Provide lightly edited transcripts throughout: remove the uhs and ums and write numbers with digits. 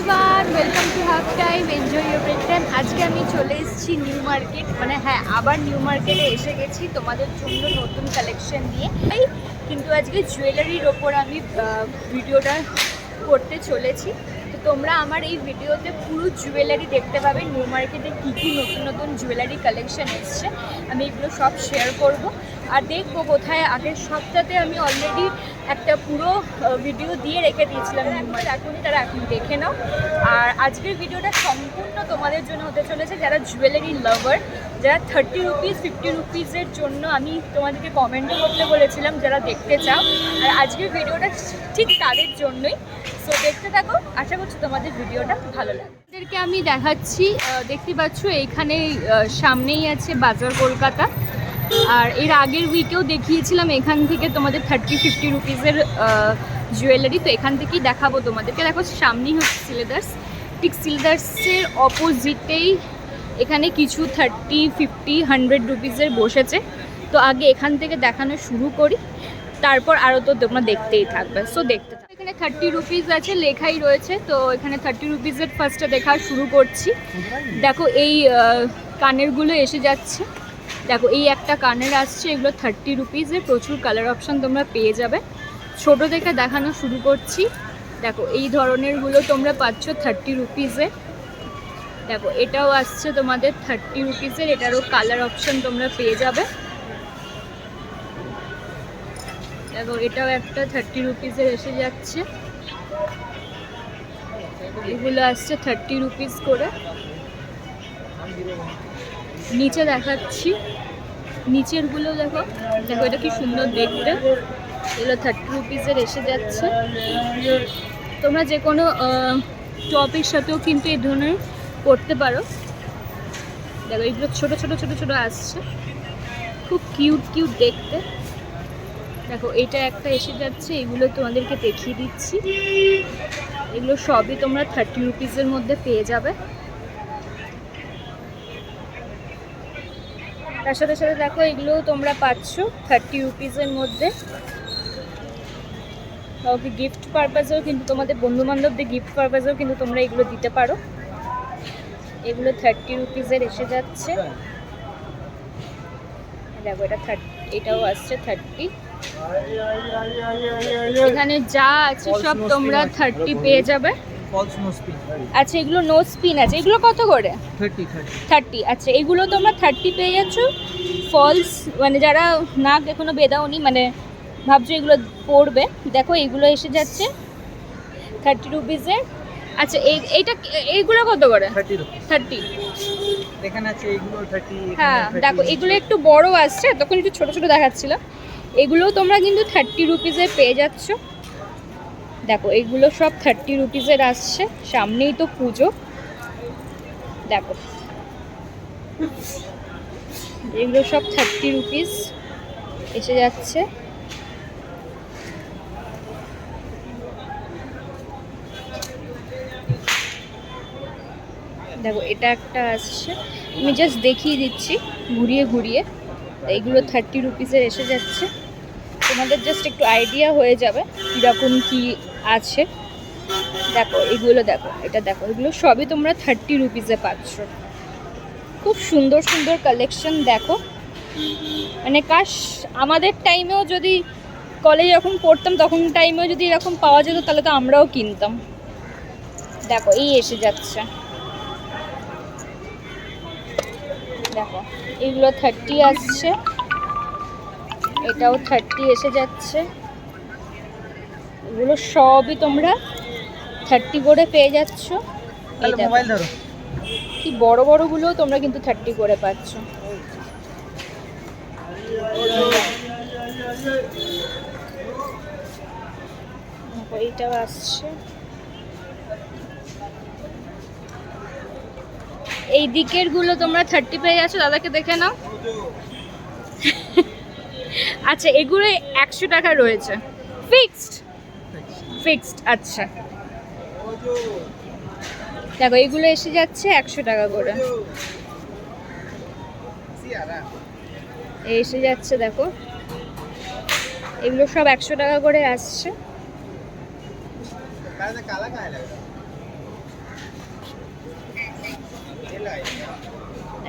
Everyone, welcome to half time enjoy your break time. আজকে আমি চলে এসেছি নিউ মার্কেট, মানে হ্যাঁ আবার নিউ মার্কেটে এসে গেছি তোমাদের জন্য নতুন কালেকশন নিয়ে। কিন্তু আজকে জুয়েলারির ওপর আমি ভিডিওটা করতে চলেছি। তো তোমরা আমার এই ভিডিওতে পুরো জুয়েলারি দেখতে পাবে, নিউ মার্কেটে কী কী নতুন নতুন জুয়েলারি কালেকশন এসছে আমি এগুলো সব শেয়ার করব। আর দেখবো কোথায়, আগের সপ্তাহে আমি অলরেডি একটা পুরো ভিডিও দিয়ে রেখে দিয়েছিলাম নিউ মার্কেট, এখনই তারা এখন দেখে নাও। আর আজকের ভিডিওটা সম্পূর্ণ তোমাদের জন্য হতে চলেছে যারা জুয়েলারি লাভার, যারা 30 রুপিস 50 রুপিসের জন্য আমি তোমাদেরকে কমেন্ট করতে বলেছিলাম যারা দেখতে চাও। আর আজকের ভিডিওটা ঠিক তাদের জন্যই। তো দেখতে থাকো, আশা করছি তোমাদের ভিডিওটা ভালো লাগে। আপনাদেরকে আমি দেখাচ্ছি, দেখতে পাচ্ছ এইখানে সামনেই আছে বাজার কলকাতা। আর এর আগের উইকেও দেখিয়েছিলাম এখান থেকে তোমাদের 30-50 রুপিসের জুয়েলারি। তো এখান থেকেই দেখাবো তোমাদেরকে। দেখো সামনেই হচ্ছে সিলেদার্স, ঠিক সিলেদার্সের অপোজিটেই এখানে কিছু 30-50-100 রুপিসের বসেছে। তো আগে এখান থেকে দেখানো শুরু করি, তারপর আরও তো তোমরা দেখতেই থাকবে। সো দেখতে থাকবে। এখানে 30 রুপিস আছে, লেখাই রয়েছে। তো এখানে 30 রুপিসের ফার্স্টে দেখা শুরু করছি। দেখো এই কানেরগুলো এসে যাচ্ছে। দেখো এই একটা কানের আসছে, এগুলো 30 রুপিসের। প্রচুর কালার অপশান তোমরা পেয়ে যাবে। ছোটো থেকে দেখানো শুরু করছি। দেখো এই ধরনেরগুলো তোমরা পাচ্ছ 30 রুপিসে। দেখো এটাও আসছে তোমাদের 30 রুপিসের, এটারও কালার অপশান তোমরা পেয়ে যাবে। দেখো এটাও একটা 30 রুপিসের এসে যাচ্ছে। এগুলো আসছে 30 রুপিস করে। নিচে দেখাচ্ছি, নিচেরগুলো দেখো, দেখো এটা কি সুন্দর দেখতে। এগুলো 30 রুপিসের এসে যাচ্ছে। তোমরা যে কোনো টপের সাথেও কিন্তু এই ধরনের করতে পারো। দেখো এগুলো ছোটো ছোটো ছোটো ছোটো আসছে, খুব কিউট কিউট দেখতে। দেখো এটা একটা এসে যাচ্ছে, এগুলো তোমাদেরকে দেখিয়ে দিচ্ছি। এগুলো সবই তোমরা 30 রুপিসের মধ্যে পেয়ে যাবে। তার সাথে সাথে দেখো এগুলোও তোমরা পাচ্ছ 30 রুপিসের মধ্যে। কাউকে গিফট পারপাসেও কিন্তু, তোমাদের বন্ধুবান্ধবদের গিফট পারপাসেও কিন্তু তোমরা এগুলো দিতে পারো। এগুলো 30 রুপিসের এসে যাচ্ছে। দেখো এটা 30, এটাও আসছে 30। এখানে যা আছে সব তোমরা 30 পেয়ে যাবে। আচ্ছা এগুলো নো স্পিন আছে, এগুলো কত করে? 30। আচ্ছা এগুলো তোমরা 30 পেয়ে যাচ্ছ। ফলস মানে যারা নাক এখনো বেদাওনি, মানে ভাবছো এগুলো পড়বে, দেখো এইগুলো এসে যাচ্ছে 30 রুপিসের। আচ্ছা এইটা, এইগুলো কত করে? 30। এখানে আছে এইগুলো 30। হ্যাঁ দেখো এগুলো একটু বড় আসছে, তখন একটু ছোট ছোট দেখাচ্ছিল। এগুলোও তোমরা কিন্তু 30 রুপিসে পেয়ে যাচ্ছ। দেখো এগুলো সব 30 রুপিসের আসছে, সামনেই তো পুজো। দেখো এগুলো সব 30 রুপিস এসে যাচ্ছে। দেখো এটা একটা আসছে, আমি জাস্ট দেখিয়ে দিচ্ছি ঘুরিয়ে ঘুরিয়ে। এইগুলো 30 রুপিসের এসে যাচ্ছে, তোমাদের জাস্ট একটু আইডিয়া হয়ে যাবে কীরকম কি আছে। দেখো এগুলো, দেখো এটা দেখো, এগুলো সবই তোমরা 30 রুপিসে পাচ্ছ। খুব সুন্দর সুন্দর কালেকশন। দেখো মানে কাশ আমাদের টাইমেও যদি, কলেজে যখন পড়তাম তখন টাইমেও যদি এরকম পাওয়া যেত তাহলে তো আমরাও কিনতাম। দেখো এই এসে যাচ্ছে, দেখো এগুলো 30 আসছে। এটাও 30 এসে যাচ্ছে। এগুলো সবই তোমরা 30 করে পেয়ে যাচ্ছ। এই দেখো কি বড় বড়গুলোও তোমরা কিন্তু 30 করে পাচ্ছ। এইটাও আসছে। এই দিকের গুলো তোমরা 30 পেয়ে যাচ্ছ। দাদাকে দেখে নাও। আচ্ছা এগুলো 100 টাকা রয়েছে, ফিক্সড ফিক্সড। আচ্ছা দেখো এগুলো এসে যাচ্ছে 100 টাকা করে এসে যাচ্ছে। দেখো এগুলো সব 100 টাকা করে আসছে।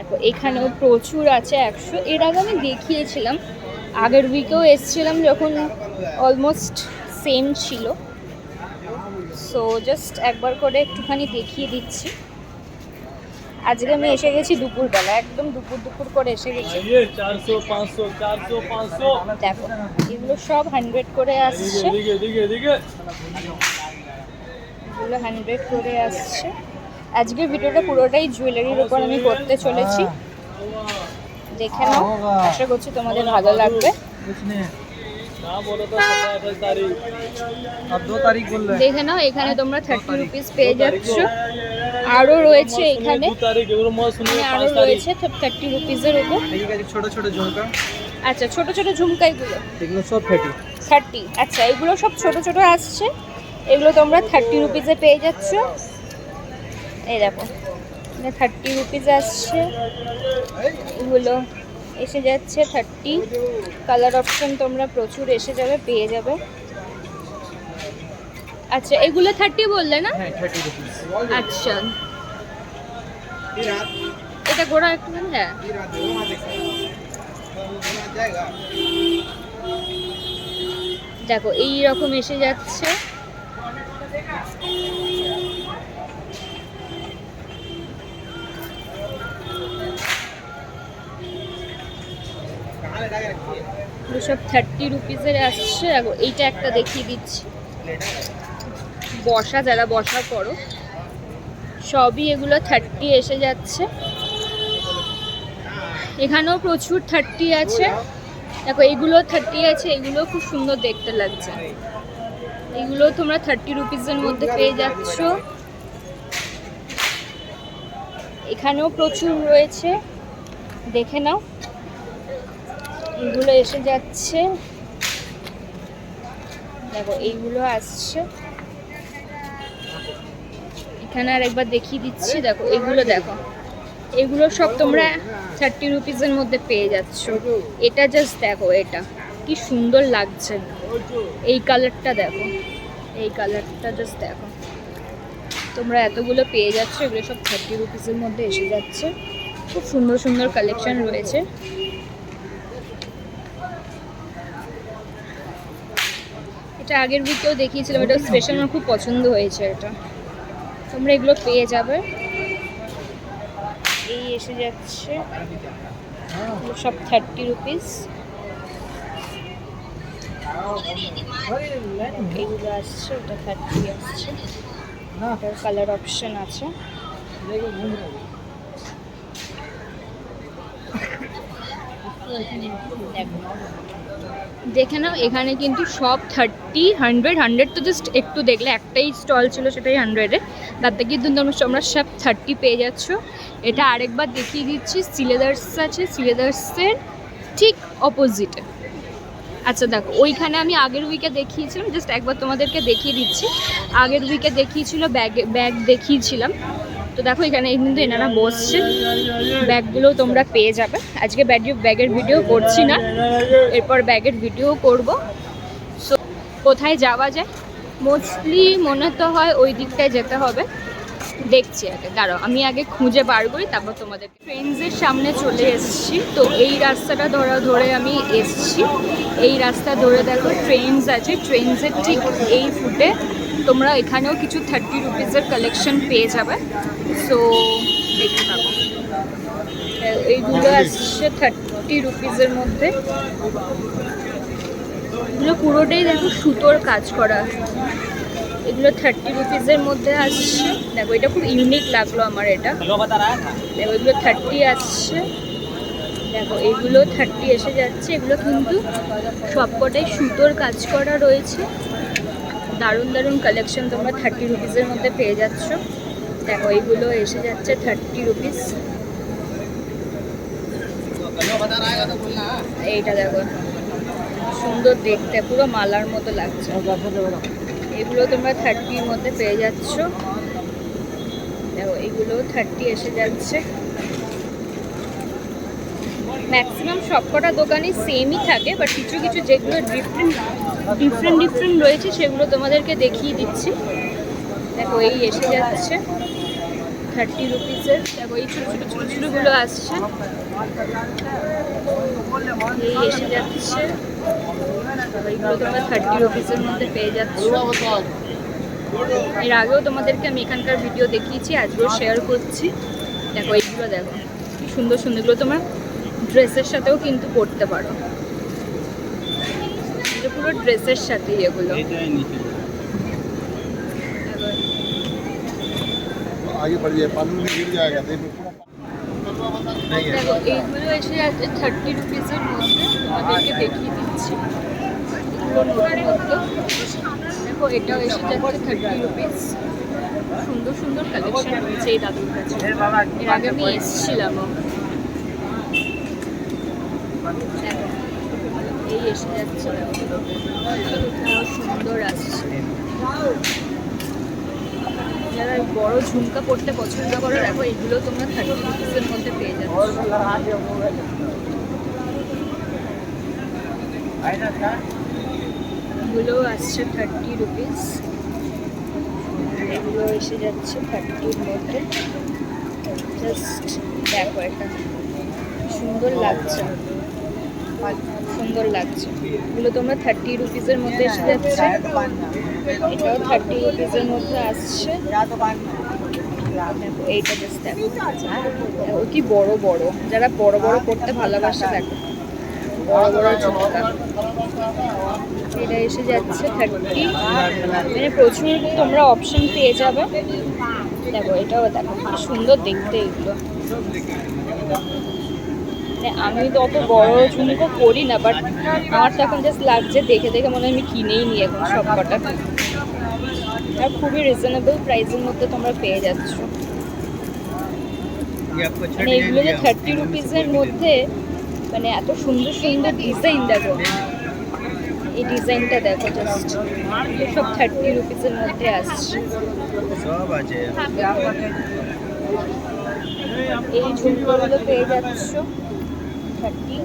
দেখো এখানেও প্রচুর আছে 100। এর আগে আমি দেখিয়েছিলাম, আগের উইকেও এসেছিলাম যখন অলমোস্ট সেম ছিল। সো জাস্ট একবার করে একটুখানি দেখিয়ে দিচ্ছি। আজকে আমি এসে গেছি দুপুরবেলা, একদম দুপুর করে এসে গেছি। 400 500 400 500 দেখো এগুলো সব 100 করে আসছে, এদিকে এগুলো 100 করে আসছে। আজকের ভিডিওটা পুরোটাই জুয়েলারির উপর আমি করতে চলেছি, দেখে নাও। আশা করছি তোমাদের ভালো লাগবে। कुछ नहीं है, না বলো তো 28 তারিখ अब 2 तारीख बोल रहे हैं। দেখে নাও এখানে তোমরা 30 রুপিস পেয়ে যাচ্ছ। আরও রয়েছে এখানে, 2 তারিখ এগুলো মত শুনিয়ে এখানে আরও 5 তারিখ রয়েছে 30 রুপিসের উপর। ठीक है जी, छोटे छोटे झुमका, আচ্ছা ছোট ছোট ঝুমকাইগুলো এগুলো সব 30। 30। আচ্ছা এগুলো সব ছোট ছোট আসছে, এগুলো তোমরা 30 রুপিসে পেয়ে যাচ্ছ। এই দেখো 30 রুপিস আসছে, এগুলো এসে যাচ্ছে 30। কালার অপশন তোমরা প্রচুর এসে যাবে, পেয়ে যাবে। আচ্ছা এগুলো 30 বললে না? হ্যাঁ 30 रुपीस। আচ্ছা এটা গোড়া একটু হ্যাঁ দেখো এই রকম এসে যাচ্ছে। এগুলো সব 30 রুপিসের আসছে। দেখো এইটা একটা দেখিয়ে দিচ্ছি, বসা যারা বসা করো সবই এগুলো 30 এসে যাচ্ছে। এখানেও প্রচুর 30 আছে। দেখো এগুলো 30 আছে, এগুলো খুব সুন্দর দেখতে লাগছে। এগুলো তোমরা 30 রুপিসের মধ্যে পেয়ে যাচ্ছ। এখানেও প্রচুর রয়েছে, দেখে নাও। এগুলো এসে যাচ্ছে, দেখো এইগুলো আসছে। এখানে আর একবার দেখিয়ে দিচ্ছি, দেখো এগুলো দেখো, এগুলো সব তোমরা 30 রুপিসের মধ্যে পেয়ে যাচ্ছ। এটা জাস্ট দেখো, এটা কি সুন্দর লাগছে, এই কালারটা দেখো, এই কালারটা জাস্ট দেখো। তোমরা এতগুলো পেয়ে যাচ্ছ, এগুলো সব 30 রুপিসের মধ্যে এসে যাচ্ছে। খুব সুন্দর সুন্দর কালেকশন রয়েছে। এটা আগের উইকেও দেখিয়েছিলাম, এটা স্পেশাল, আমার খুব পছন্দ হয়েছে এটা। তোমরা এগুলো পেয়ে যাবে। এই এসে যাচ্ছে সব 30 রুপিস। এইগুলো আসছে, ওটা 30 আসছে। এটার কালার অপশন আছে। দেখে নাও এখানে কিন্তু সব 30, 100 তো জাস্ট একটু দেখলে, একটাই স্টল ছিল সেটাই 100-এ, তাতে কিন্তু তোমরা সব 30 পেয়ে যাচ্ছ। এটা আরেকবার দেখিয়ে দিচ্ছি, সিলেদার্স আছে, সিলেদার্সের ঠিক অপোজিটে। আচ্ছা দেখো ওইখানে আমি আগের উইকে দেখিয়েছিলাম, জাস্ট একবার তোমাদেরকে দেখিয়ে দিচ্ছি। আগের উইকে দেখিয়েছিল ব্যাগ দেখিয়েছিলাম, তো দেখো এখানে কিন্তু এনারা বসছেন, ব্যাগগুলো তোমরা পেয়ে যাবে। আজকে ব্যাগের ভিডিও করছি না, এরপর ব্যাগের ভিডিও করব। সো কোথায় যাওয়া যায়, মোস্টলি মনে তো হয় ওই দিকটায় যেতে হবে। দেখছি আগে, দাঁড়াও আমি আগে খুঁজে বার করি, তারপর তোমাদের। ট্রেন্সের সামনে চলে এসেছি, তো এই রাস্তাটা ধরে আমি এসেছি। এই রাস্তা ধরে দেখো ট্রেন্স আছে, ট্রেন্সের ঠিক এই ফুটে তোমরা এখানেও কিছু 30 রুপিসের কালেকশন পেয়ে যাবে। সো দেখতে পাবো, এইগুলো আসছে 30 রুপিসের মধ্যে। এগুলো পুরোটাই দেখো সুতোর কাজ করা, এগুলো 30 রুপিসের মধ্যে আসছে। দেখো এটা খুব ইউনিক লাগলো আমার, এটা দেখো এগুলো 30 আসছে। দেখো এগুলো 30 এসে যাচ্ছে। এগুলো কিন্তু সবকটাই সুতোর কাজ করা রয়েছে। দারুণ দারুণ কালেকশন তোমরা 30 রুপিসের মধ্যে পেয়ে যাচ্ছ। দেখো এইগুলো এসে যাচ্ছে 30 রুপিস। এইটা দেখো সুন্দর দেখতে, পুরো মালার মতো লাগছে। এগুলো তোমরা 30-র মধ্যে পেয়ে যাচ্ছ। দেখো এগুলো 30 এসে যাচ্ছে। ম্যাক্সিমাম সবকটা দোকানই সেমই থাকে, বাট কিছু কিছু যেগুলো ডিফারেন্ট রয়েছে সেগুলো তোমাদেরকে দেখিয়ে দিচ্ছি। দেখো এই এসে যাচ্ছে 30 রুপিসের। দেখো এই ছোটো ছোটো ছোটো ছোটোগুলো আসছে, এই এসে যাচ্ছে। এইগুলো তোমরা 30 রুপিসের মধ্যে পেয়ে যাচ্ছ। এর আগেও তোমাদেরকে আমি এখানকার ভিডিও দেখিয়েছি, আজকেও শেয়ার করছি। দেখো এইগুলো দেখো কি সুন্দর সুন্দর, এগুলো তোমার ড্রেসের সাথেও কিন্তু পরতে পারো, এটা পুরো ড্রেসের সাথে এগুলো। आगे बढ़िए पानी में गिर जाएगा देखो। দেখো এইগুলো এসে যাচ্ছে 30 রুপিসের মধ্যে, তোমাদেরকে দেখিয়ে দিচ্ছি। এগুলো নতুনত্ব। দেখো এটাও এসে যাচ্ছে 30 রুপিস। সুন্দর সুন্দর কালেকশন রয়েছে এই দাদুর কাছে, এর আগে আমি এসেছিলামও। দেখো এই এসে যাচ্ছে, এটাও সুন্দর আসছে। যারা বড় ঝুমকা পড়তে পছন্দ করো, দেখো এগুলো তোমরা 30 রুপিসের মধ্যে পেয়ে যাচ্ছ। এগুলো আসছে 30 রুপিস, এগুলো এসে যাচ্ছে 30-র মধ্যে। জাস্ট দেখো এটা সুন্দর লাগছে, সুন্দর লাগছে। এগুলো তোমরা 30 রুপিসের মধ্যে এসে যাচ্ছে। এটাও 30 রুপিসের মধ্যে আসছে। দেখো এইটা জাস্ট দেখো কি বড় বড়, যারা বড় বড় করতে ভালোবাসে দেখো বড় বড় ঝুমকা। এটা এসে যাচ্ছে 30, মানে প্রচুর তোমরা অপশন পেয়ে যাবে। দেখো এটাও দেখো কি সুন্দর দেখতে এগুলো। মানে আমি তো অত বড় ঝুমকো করি না, বাট আমার তো এখন জাস্ট লাগছে, দেখে দেখে মনে হয় আমি কিনেই নিই এখন সব কটা। আর খুবই রিজনেবল প্রাইসের মধ্যে তোমরা পেয়ে যাচ্ছ। মানে এগুলো যে 30 রুপিসের মধ্যে, মানে এত সুন্দর সুন্দর ডিজাইন। দেখো এই ডিজাইনটা দেখো, জাস্ট সব 30 রুপিসের মধ্যে আসছে। এই ঝুমকোগুলো পেয়ে যাচ্ছ 30।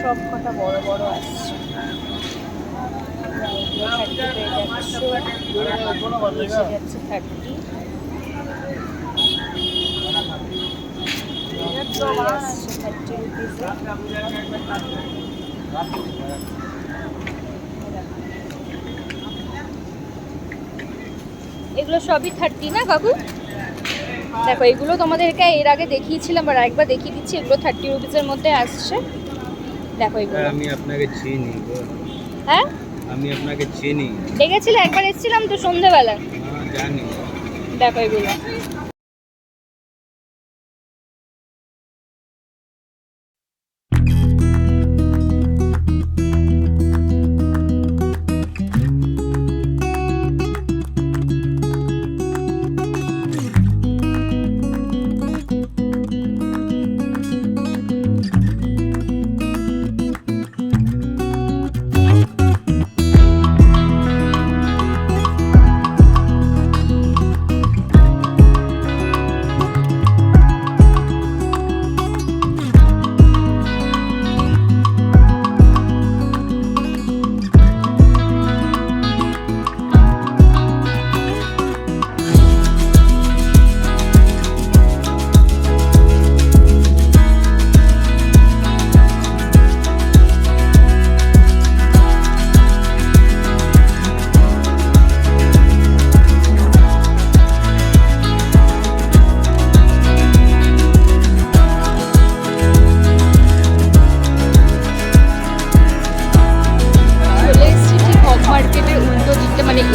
সব কটা বড় বড় আসছে। এগুলো সবই 30 না কাকু? দেখো এগুলো তোমাদেরকে এর আগে দেখিয়েছিলাম, আর একবার দেখিয়ে দিচ্ছি। এগুলো 30 রুপিসের মধ্যে আসছে। দেখো এগুলো আমি আপনাকে চিনি গো। হ্যাঁ আমি আপনাকে চিনি। দেখেছিলে একবার, এসেছিলাম তো সন্ধ্যেবেলা। হ্যাঁ জানি। দেখো এগুলো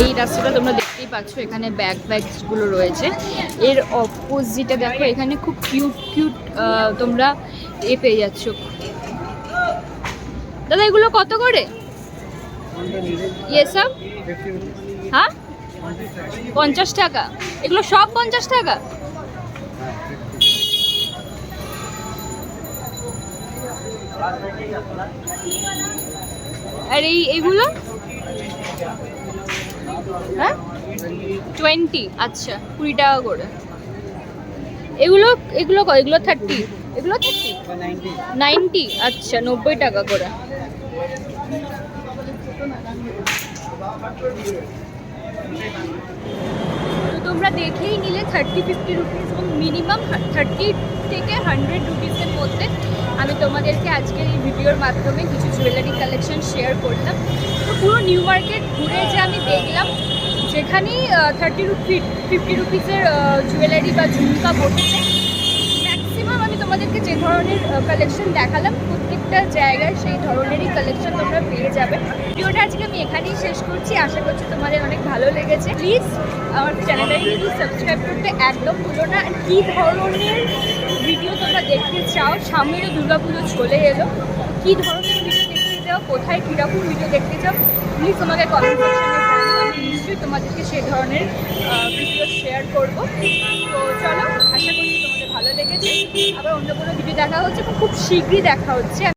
এই রাস্তাটা তোমরা দেখতেই পাচ্ছ, এখানে ব্যাগসগুলো রয়েছে। এর অপোজিটে দেখো এখানে খুব কিউট কিউট তোমরা পেয়ে যাচ্ছ। দাদা এগুলো কত করে? সব হ্যাঁ 50 টাকা। এগুলো সব 50 টাকা? আর এইগুলো হ্যাঁ 20, আচ্ছা 20 টাকা করে। এগুলো এগুলো 30, এগুলো 90, আচ্ছা 90 টাকা করে। তো তোমরা দেখেই নিলে 30-50 রুপিস এবং মিনিমাম 30 থেকে 100 রুপিসের মধ্যে আমি তোমাদেরকে আজকের এই ভিডিওর মাধ্যমে কিছু জুয়েলারি কালেকশন শেয়ার করলাম। তো পুরো নিউ মার্কেট ঘুরে যে আমি দেখলাম যেখানেই 30-50 রুপিসের জুয়েলারি বা ঝুমকা বসেছে, ম্যাক্সিমাম আমি তোমাদেরকে যে ধরনের কালেকশন দেখালাম প্রত্যেকটা জায়গায় সেই ধরনেরই কালেকশন তোমরা পেয়ে যাবে। ভিডিওটা আজকে আমি এখানেই শেষ করছি, আশা করছি তোমাদের অনেক ভালো লেগেছে। প্লিজ আমার চ্যানেলটাকে কিন্তু সাবস্ক্রাইব করতে একদম ভুলো না। আর কী ধরনের ভিডিও তোমরা দেখতে চাও, সামনেরও দুর্গাপুজো চলে এলো, কী ধরনের ভিডিও দেখতে চাও, কোথায় কীরকম ভিডিও দেখতে চাও, প্লিজ তোমাকে কমেন্ট সেকশনে জানাও, আমি নিশ্চয়ই তোমাদেরকে সেই ধরনের ভিডিও শেয়ার করবো। তো চলো, আশা করছি তোমাদের ভালো লেগেছে। আবার অন্য কোনো ভিডিও দেখা হচ্ছে, খুব শীঘ্রই দেখা হচ্ছে।